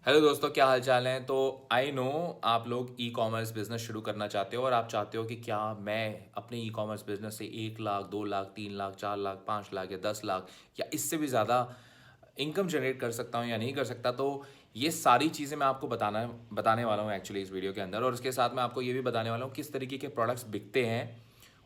Hello दोस्तों, क्या हाल चाल है। तो आई नो आप लोग ई कॉमर्स बिजनेस शुरू करना चाहते हो और आप चाहते हो कि क्या मैं अपने ई कॉमर्स बिजनेस से 1 लाख, 2 लाख, 3 लाख, 4 लाख, 5 लाख या 10 लाख या इससे भी ज़्यादा इनकम जनरेट कर सकता हूँ या नहीं कर सकता। तो ये सारी चीज़ें मैं आपको बताने वाला हूँ एक्चुअली इस वीडियो के अंदर। और उसके साथ मैं आपको ये भी बताने वाला हूँ किस तरीके के प्रोडक्ट्स बिकते हैं,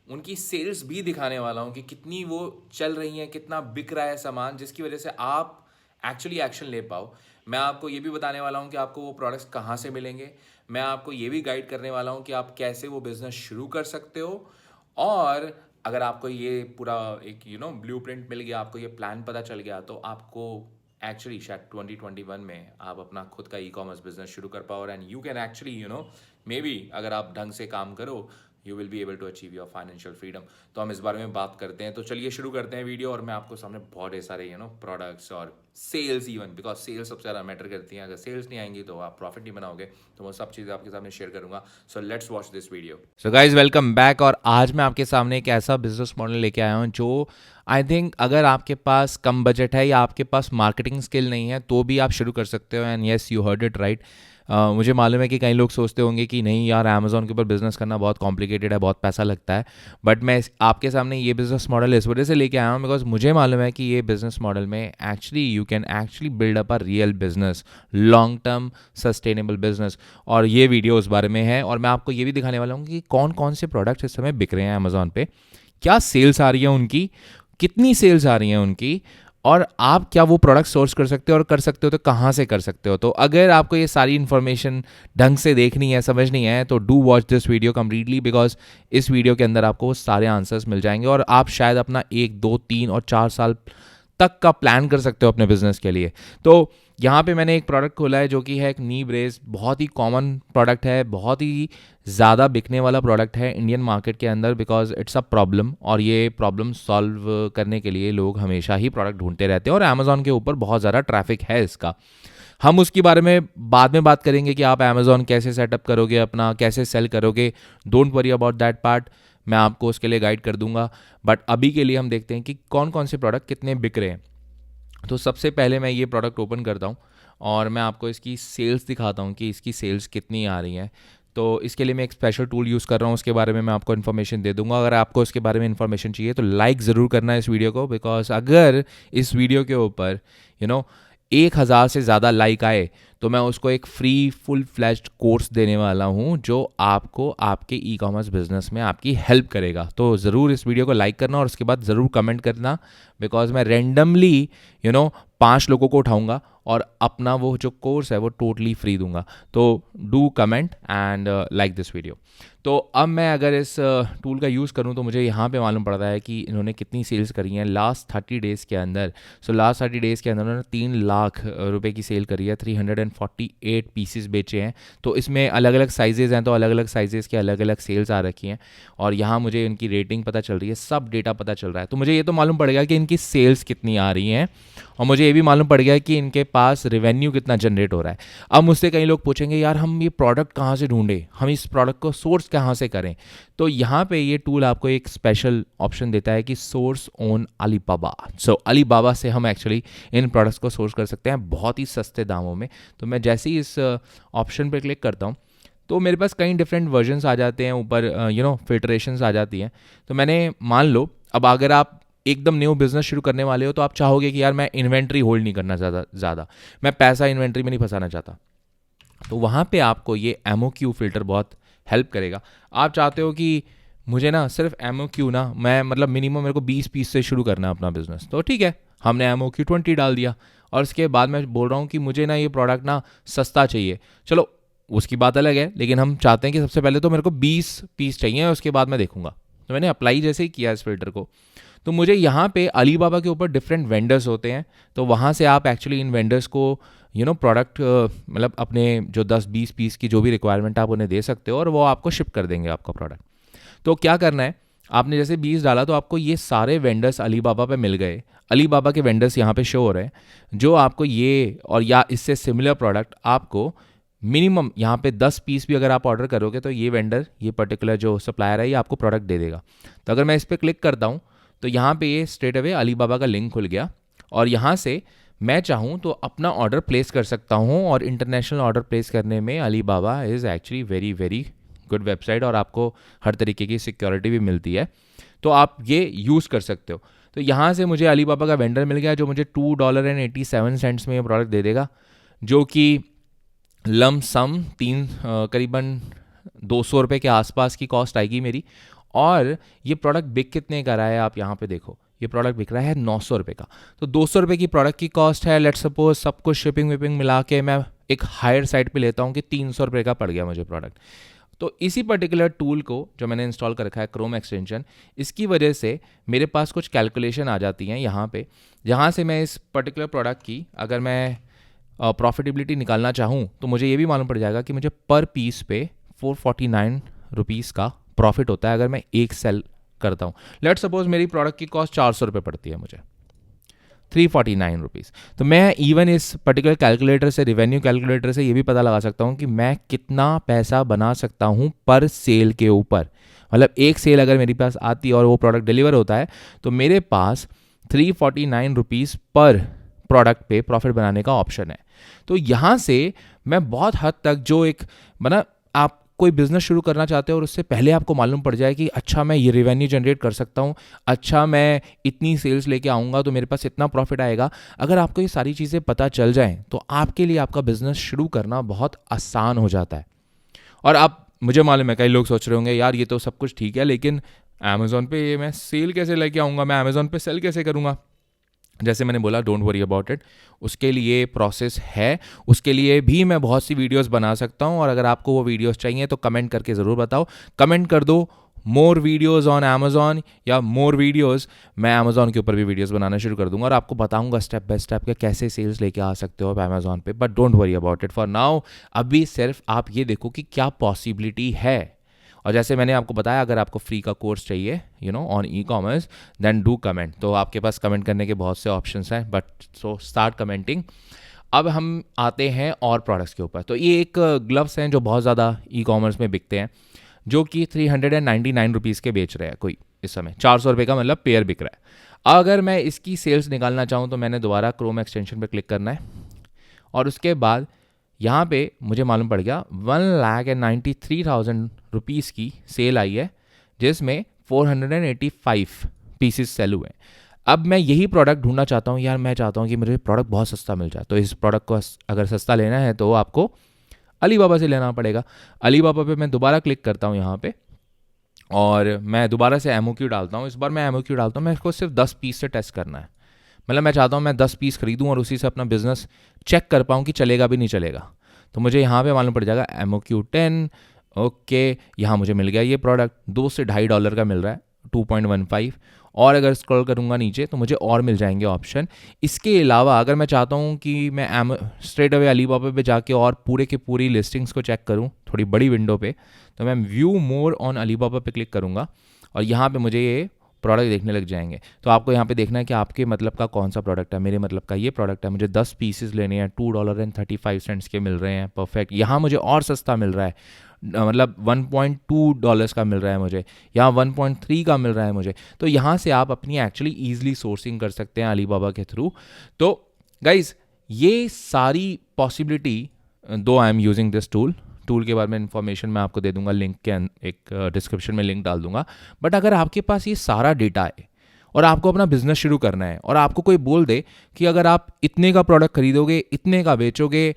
उनकी सेल्स भी दिखाने वाला हूँ कि कितनी वो चल रही हैं, कितना बिक रहा है सामान, जिसकी वजह से आप एक्चुअली एक्शन ले पाओ। मैं आपको ये भी बताने वाला हूँ कि आपको वो प्रोडक्ट्स कहाँ से मिलेंगे। मैं आपको ये भी गाइड करने वाला हूँ कि आप कैसे वो बिज़नेस शुरू कर सकते हो। और अगर आपको ये पूरा एक ब्लूप्रिंट मिल गया, आपको ये प्लान पता चल गया, तो आपको एक्चुअली शायद 2021 में आप अपना खुद का ई कॉमर्स बिजनेस शुरू कर पाओ। And you can actually maybe अगर आप ढंग से काम करो, you will be able to achieve your financial freedom. तो हम इस बारे में बात करते हैं। तो चलिए शुरू करते हैं वीडियो। और मैं आपको सामने बहुत सारे प्रोडक्ट्स और सेल्स, इवन बिकॉज सेल्स सबसे ज़्यादा मैटर करती हैं। अगर सेल्स नहीं आएंगी तो आप प्रॉफिट नहीं बनाओगे। तो वो सब चीज़ें आपके सामने शेयर करूंगा। So let's watch this video. So guys welcome back. और आज मैं आपके सामने एक ऐसा बिजनेस मॉडल लेके आया हूँ जो आई थिंक अगर आपके पास कम बजट है या आपके पास मार्केटिंग स्किल नहीं है तो भी आप शुरू कर सकते हो। And yes, you heard it right. मुझे मालूम है कि कई लोग सोचते होंगे कि नहीं यार, अमेजोन के ऊपर बिजनेस करना बहुत कॉम्प्लिकेटेड है, बहुत पैसा लगता है। बट मैं आपके सामने ये बिजनेस मॉडल इस वजह से लेके आया हूँ बिकॉज मुझे मालूम है कि ये बिजनेस मॉडल में actually you can actually build up a real business, long term sustainable business. और ये वीडियो उस बारे में है। और मैं आपको ये भी दिखाने वाला हूँ कि कौन कौन से प्रोडक्ट्स इस समय बिक रहे हैं अमेजोन पे, क्या सेल्स आ रही है उनकी, कितनी सेल्स आ रही हैं उनकी, और आप क्या वो प्रोडक्ट सोर्स कर सकते हो, और कर सकते हो तो कहाँ से कर सकते हो। तो अगर आपको ये सारी इन्फॉर्मेशन ढंग से देखनी है, समझनी है, तो do watch this video completely because इस वीडियो के अंदर आपको वो सारे आंसर्स मिल जाएंगे और आप शायद अपना 1, 2, 3 और 4 साल तक का प्लान कर सकते हो अपने बिजनेस के लिए। तो यहाँ पे मैंने एक प्रोडक्ट खोला है जो कि है एक नी ब्रेस। बहुत ही कॉमन प्रोडक्ट है, बहुत ही ज़्यादा बिकने वाला प्रोडक्ट है इंडियन मार्केट के अंदर बिकॉज इट्स अ प्रॉब्लम। और ये प्रॉब्लम सॉल्व करने के लिए लोग हमेशा ही प्रोडक्ट ढूंढते रहते हैं और अमेजोन के ऊपर बहुत ज़्यादा ट्रैफिक है इसका। हम उसके बारे में बाद में बात करेंगे कि आप अमेजोन कैसे सेटअप करोगे, अपना कैसे सेल करोगे। Don't worry about that part, मैं आपको उसके लिए गाइड कर दूंगा। बट अभी के लिए हम देखते हैं कि कौन कौन से प्रोडक्ट कितने बिक रहे हैं। तो सबसे पहले मैं ये प्रोडक्ट ओपन करता हूँ और मैं आपको इसकी सेल्स दिखाता हूँ कि इसकी सेल्स कितनी आ रही हैं। तो इसके लिए मैं एक स्पेशल टूल यूज़ कर रहा हूँ, उसके बारे में मैं आपको इन्फॉर्मेशन दे दूंगा। अगर आपको इसके बारे में इन्फॉर्मेशन चाहिए तो लाइक ज़रूर करना है इस वीडियो को, बिकॉज अगर इस वीडियो के ऊपर 1,000 से ज़्यादा लाइक आए तो मैं उसको एक फ्री फुल फ्लैश्ड कोर्स देने वाला हूँ जो आपको आपके ई कॉमर्स बिजनेस में आपकी हेल्प करेगा। तो ज़रूर इस वीडियो को लाइक करना और उसके बाद ज़रूर कमेंट करना, बिकॉज मैं रेंडमली 5 लोगों को उठाऊंगा और अपना वो जो कोर्स है वो टोटली फ्री दूंगा। तो do comment and like this video. तो अब मैं अगर इस टूल का यूज़ करूं तो मुझे यहाँ पे मालूम पड़ता है कि इन्होंने कितनी सेल्स करी हैं लास्ट 30 डेज़ के अंदर। सो लास्ट 30 डेज़ के अंदर उन्होंने 3 लाख रुपए की सेल करी है, 348 पीसेस बेचे हैं। तो इसमें अलग अलग साइजेज़ हैं, तो अलग अलग साइजेज़ के अलग अलग सेल्स आ रखी हैं। और यहाँ मुझे इनकी रेटिंग पता चल रही है, सब डेटा पता चल रहा है। तो मुझे ये तो मालूम पड़ गया कि इनकी सेल्स कितनी आ रही हैं और मुझे ये भी मालूम पड़ गया कि इनके पास रेवेन्यू कितना जनरेट हो रहा है। अब मुझसे कई लोग पूछेंगे यार हम ये प्रोडक्ट कहाँ से ढूंढें, हम इस प्रोडक्ट को सोर्स कहाँ से करें। तो यहाँ पे ये टूल आपको एक स्पेशल ऑप्शन देता है कि source on Alibaba. So Alibaba से हम एक्चुअली इन प्रोडक्ट्स को सोर्स कर सकते हैं बहुत ही सस्ते दामों में। तो मैं जैसे ही इस ऑप्शन पर क्लिक करता हूँ तो मेरे पास कई डिफरेंट वर्जन्स आ जाते हैं ऊपर, फिल्ट्रेशंस आ जाती हैं। तो मैंने मान लो अब अगर आप एकदम न्यू बिजनेस शुरू करने वाले हो तो आप चाहोगे कि यार मैं इन्वेंट्री होल्ड नहीं करना ज़्यादा, मैं पैसा इन्वेंट्री में नहीं फंसाना चाहता, तो वहाँ पे आपको ये MOQ फ़िल्टर बहुत हेल्प करेगा। आप चाहते हो कि मुझे ना सिर्फ MOQ ना, मैं मतलब मिनिमम मेरे को 20 पीस से शुरू करना है अपना बिजनेस, तो ठीक है, हमने MOQ 20 डाल दिया। और उसके बाद मैं बोल रहा हूँ कि मुझे ना ये प्रोडक्ट ना सस्ता चाहिए, चलो उसकी बात अलग है, लेकिन हम चाहते हैं कि सबसे पहले तो मेरे को 20 पीस चाहिए, उसके बाद मैं देखूंगा। तो मैंने अप्लाई जैसे ही किया इस फिल्टर को, तो मुझे यहाँ पे अलीबाबा के ऊपर डिफरेंट वेंडर्स होते हैं। तो वहाँ से आप एक्चुअली इन वेंडर्स को प्रोडक्ट मतलब अपने जो 10-20 पीस की जो भी रिक्वायरमेंट आप उन्हें दे सकते हो और वो आपको शिप कर देंगे आपका प्रोडक्ट। तो क्या करना है, आपने जैसे 20 डाला तो आपको ये सारे वेंडर्स अलीबाबा पे मिल गए। अलीबाबा के वेंडर्स यहाँ पे शो हो रहे हैं जो आपको ये और या इससे सिमिलर प्रोडक्ट आपको मिनिमम यहाँ पे 10 पीस भी अगर आप ऑर्डर करोगे तो ये वेंडर, ये पर्टिकुलर जो सप्लायर है, ये आपको प्रोडक्ट दे देगा। तो अगर मैं इस पर क्लिक करता हूँ तो यहाँ पे ये स्ट्रेट अवे अलीबाबा का लिंक खुल गया और यहाँ से मैं चाहूँ तो अपना ऑर्डर प्लेस कर सकता हूँ, और इंटरनेशनल ऑर्डर प्लेस करने में Alibaba is actually very very good website, और आपको हर तरीके की सिक्योरिटी भी मिलती है, तो आप ये यूज़ कर सकते हो। तो यहाँ से मुझे अली बाबा का वेंडर मिल गया जो मुझे $2.87 में ये प्रोडक्ट दे देगा, जो कि लम सम करीबन 200 रुपये के आसपास की कॉस्ट आएगी मेरी। और ये प्रोडक्ट बिक कितने का रहा है आप यहाँ पे देखो, ये प्रोडक्ट बिक रहा है 900 रुपये का। तो 200 रुपये की प्रोडक्ट की कॉस्ट है, लेट्स सपोज सब कुछ शिपिंग विपिंग मिला के मैं एक हायर साइड पे लेता हूँ कि 300 रुपये का पड़ गया मुझे प्रोडक्ट। तो इसी पर्टिकुलर टूल को जो मैंने इंस्टॉल कर रखा है, क्रोम एक्सटेंशन, इसकी वजह से मेरे पास कुछ कैलकुलेशन आ जाती हैं यहाँ पे, जहाँ से मैं इस पर्टिकुलर प्रोडक्ट की अगर मैं प्रॉफिटेबिलिटी निकालना चाहूँ तो मुझे ये भी मालूम पड़ जाएगा कि मुझे पर पीस पे 449 रुपीज़ का प्रॉफिट होता है अगर मैं एक सेल करता हूँ। लेट्स सपोज मेरी प्रोडक्ट की कॉस्ट 400 रुपये पड़ती है मुझे, 349 रुपीज़। तो मैं इवन इस पर्टिकुलर कैलकुलेटर से, रिवेन्यू कैलकुलेटर से ये भी पता लगा सकता हूँ कि मैं कितना पैसा बना सकता हूँ पर सेल के ऊपर। मतलब एक सेल अगर मेरे पास आती है और वो प्रोडक्ट डिलीवर होता है तो मेरे पास 349 रुपीज़ पर प्रोडक्ट पे प्रॉफिट बनाने का ऑप्शन है। तो यहाँ से मैं बहुत हद तक जो एक बना, आप कोई बिजनेस शुरू करना चाहते हो और उससे पहले आपको मालूम पड़ जाए कि अच्छा मैं ये रेवेन्यू जनरेट कर सकता हूँ, अच्छा मैं इतनी सेल्स लेके आऊँगा तो मेरे पास इतना प्रॉफिट आएगा। अगर आपको ये सारी चीज़ें पता चल जाएं तो आपके लिए आपका बिजनेस शुरू करना बहुत आसान हो जाता है। और आप, मुझे मालूम है कई लोग सोच रहे होंगे यार ये तो सब कुछ ठीक है, लेकिन अमेज़ॉन पे ये मैं सेल कैसे लेके आऊँगा, मैं अमेज़ॉन पे सेल कैसे करूँगा। जैसे मैंने बोला, डोंट वरी अबाउट इट, उसके लिए प्रोसेस है, उसके लिए भी मैं बहुत सी वीडियोस बना सकता हूँ। और अगर आपको वो वीडियोस चाहिए तो कमेंट करके ज़रूर बताओ, कमेंट कर दो मोर वीडियोस ऑन अमेज़ॉन या मोर वीडियोस, मैं अमेज़ॉन के ऊपर भी वीडियोस बनाना शुरू कर दूंगा और आपको बताऊंगा स्टेप बाय स्टेप के कैसे सेल्स लेके आ सकते हो आप अमेज़ॉन पे। But don't worry about it for now, अभी सिर्फ आप ये देखो कि क्या पॉसिबिलिटी है। और जैसे मैंने आपको बताया, अगर आपको फ्री का कोर्स चाहिए on e commerce, then do comment. तो आपके पास कमेंट करने के बहुत से ऑप्शंस हैं, बट सो स्टार्ट कमेंटिंग। अब हम आते हैं और प्रोडक्ट्स के ऊपर। तो ये एक ग्लव्स हैं जो बहुत ज़्यादा ई कॉमर्स में बिकते हैं, जो कि 399 रुपीज़ के बेच रहे हैं कोई इस समय, 400 रुपये का मतलब पेयर बिक रहा है। अगर मैं इसकी सेल्स निकालना चाहूँ तो मैंने दोबारा क्रोम एक्सटेंशन पर क्लिक करना है, और उसके बाद यहाँ पे मुझे मालूम पड़ गया 1,93,000 रुपीज़ की सेल आई है, जिसमें 485 पीसेस सेल हुए। अब मैं यही प्रोडक्ट ढूंढना चाहता हूँ यार, मैं चाहता हूँ कि मुझे प्रोडक्ट बहुत सस्ता मिल जाए। तो इस प्रोडक्ट को अगर सस्ता लेना है तो आपको अली बाबा से लेना पड़ेगा। अली बाबा पे मैं दोबारा क्लिक करता हूँ यहाँ पे, और मैं दोबारा से एमओक्यू डालता हूँ। इस बार मैं एमओक्यू डालता हूँ, मैं इसको सिर्फ 10 पीस से टेस्ट करना है। मतलब मैं चाहता हूँ मैं 10 पीस खरीदूँ और उसी से अपना बिजनेस चेक कर पाऊँ कि चलेगा भी नहीं चलेगा। तो मुझे यहाँ पे मालूम पड़ जाएगा एमओक्यू 10, ओके, यहाँ मुझे मिल गया ये प्रोडक्ट $2 से $2.5 का मिल रहा है, 2.15। और अगर स्क्रॉल करूँगा नीचे तो मुझे और मिल जाएंगे ऑप्शन। इसके अलावा अगर मैं चाहता हूँ कि मैं स्ट्रेट अवे अली बाबा पे जाके और पूरे के पूरी लिस्टिंग्स को चेक करूँ थोड़ी बड़ी विंडो पे, तो मैं व्यू मोर ऑन अली बाबा पे क्लिक करूँगा और यहाँ पे मुझे ये प्रोडक्ट देखने लग जाएंगे। तो आपको यहाँ पे देखना है कि आपके मतलब का कौन सा प्रोडक्ट है। मेरे मतलब का ये प्रोडक्ट है, मुझे 10 पीसेस लेने हैं, $2.35 के मिल रहे हैं, परफेक्ट। यहाँ मुझे और सस्ता मिल रहा है, मतलब $1.2 का मिल रहा है मुझे, यहाँ 1.3 का मिल रहा है मुझे। तो यहाँ से आप अपनी एक्चुअली ईजिली सोर्सिंग कर सकते हैं अली बाबा के थ्रू। तो गाइज ये सारी पॉसिबिलिटी, दो I am using this tool के बारे में इन्फॉर्मेशन मैं आपको दे दूंगा, लिंक के एक डिस्क्रिप्शन में लिंक डाल दूंगा। बट अगर आपके पास ये सारा डेटा है और आपको अपना बिजनेस शुरू करना है और आपको कोई बोल दे कि अगर आप इतने का प्रोडक्ट खरीदोगे, इतने का बेचोगे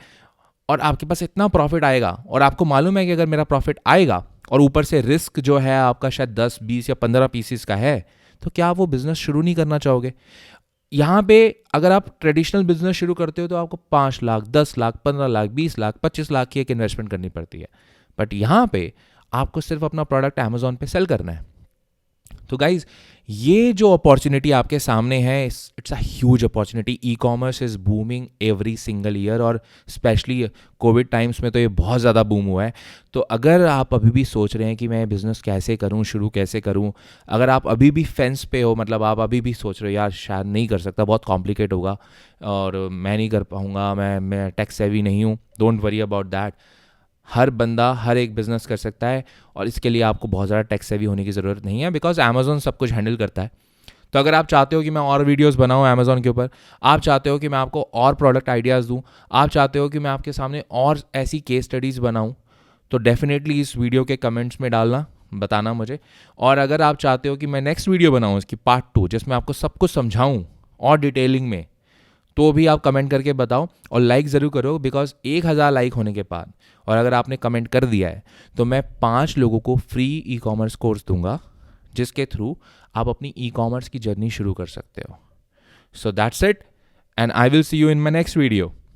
और आपके पास इतना प्रॉफिट आएगा, और आपको मालूम है कि अगर मेरा प्रॉफिट आएगा और ऊपर से रिस्क जो है आपका शायद 10, 20 या 15 पीसीस का है, तो क्या आप वो बिजनेस शुरू नहीं करना चाहोगे? यहाँ पे अगर आप ट्रेडिशनल बिजनेस शुरू करते हो तो आपको 5 लाख, 10 लाख, 15 लाख, 20 लाख, 25 लाख की एक इन्वेस्टमेंट करनी पड़ती है। बट यहाँ पे आपको सिर्फ अपना प्रोडक्ट अमेज़ॉन पे सेल करना है। तो गाइज ये जो अपॉर्चुनिटी आपके सामने है, it's a huge opportunity. E commerce is booming every single year, और स्पेशली कोविड टाइम्स में तो ये बहुत ज़्यादा बूम हुआ है। तो अगर आप अभी भी सोच रहे हैं कि मैं बिज़नेस कैसे करूं, शुरू कैसे करूं, अगर आप अभी भी फेंस पे हो, मतलब आप अभी भी सोच रहे हो यार शायद नहीं कर सकता, बहुत कॉम्प्लिकेट होगा और मैं नहीं कर पाऊँगा, मैं टेक सेवी नहीं हूँ, डोंट वरी अबाउट दैट। हर बंदा हर एक बिज़नेस कर सकता है और इसके लिए आपको बहुत ज़्यादा टेक सेवी होने की ज़रूरत नहीं है, बिकॉज अमेज़ॉन सब कुछ हैंडल करता है। तो अगर आप चाहते हो कि मैं और वीडियोस बनाऊं अमेज़ॉन के ऊपर, आप चाहते हो कि मैं आपको और प्रोडक्ट आइडियाज़ दूं, आप चाहते हो कि मैं आपके सामने और ऐसी केस स्टडीज़ बनाऊं, तो डेफिनेटली इस वीडियो के कमेंट्स में डालना, बताना मुझे। और अगर आप चाहते हो कि मैं नेक्स्ट वीडियो बनाऊं इसकी पार्ट 2 जिसमें आपको सब कुछ समझाऊं और डिटेलिंग में, तो भी आप कमेंट करके बताओ और लाइक ज़रूर करो, बिकॉज 1000 लाइक होने के बाद और अगर आपने कमेंट कर दिया है तो मैं 5 लोगों को फ्री ई कॉमर्स कोर्स दूंगा जिसके थ्रू आप अपनी ई कॉमर्स की जर्नी शुरू कर सकते हो। So that's it and I will see you in my next video.